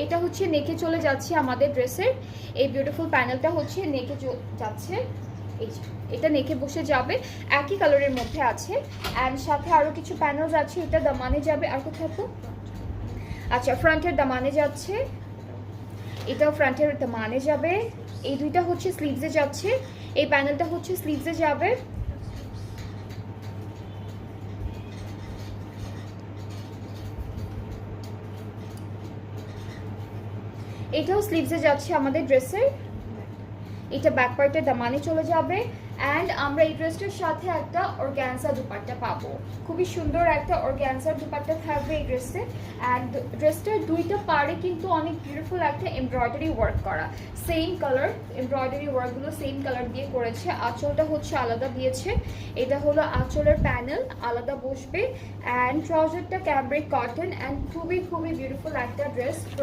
এটা হচ্ছে নেকে চলে যাচ্ছে আমাদের ড্রেসের। এই বিউটিফুল প্যানেলটা হচ্ছে নেকে যাচ্ছে। এই যে, এটা নেকে বসে যাবে, একই কালারের মধ্যে আছে। অ্যান্ড সাথে আরও কিছু প্যানেল যাচ্ছে, এটা দামানে যাবে। আর কোথায় তো, আচ্ছা ফ্রন্টের দামানে যাচ্ছে, এটাও ফ্রন্টের দামানে যাবে। এই দুইটা হচ্ছে স্লিভসে যাচ্ছে, এই প্যানেলটা হচ্ছে স্লিভসে যাবে। এটাও স্লিভসে যাচ্ছে আমাদের ড্রেসের। এটা ব্যাক পার্টের দামানে চলে যাবে। অ্যান্ড আমরা এই ড্রেসটার সাথে একটা অর্গ্যানজা দুপাট্টা পাবো, খুবই সুন্দর একটা অর্গ্যানজার দুপাট্টা থাকবে এই ড্রেসে। অ্যান্ড ড্রেসটার দুইটা পাড়ে কিন্তু অনেক বিউটিফুল একটা এমব্রয়ডারি ওয়ার্ক করা, সেম কালার এমব্রয়ডারি ওয়ার্কগুলো সেম কালার দিয়ে করেছে। আঁচলটা হচ্ছে আলাদা দিয়েছে, এটা হলো আঁচলের প্যানেল, আলাদা বসবে। অ্যান্ড ট্রাউজারটা ক্যামব্রিক কটন। অ্যান্ড খুবই খুবই বিউটিফুল একটা ড্রেস।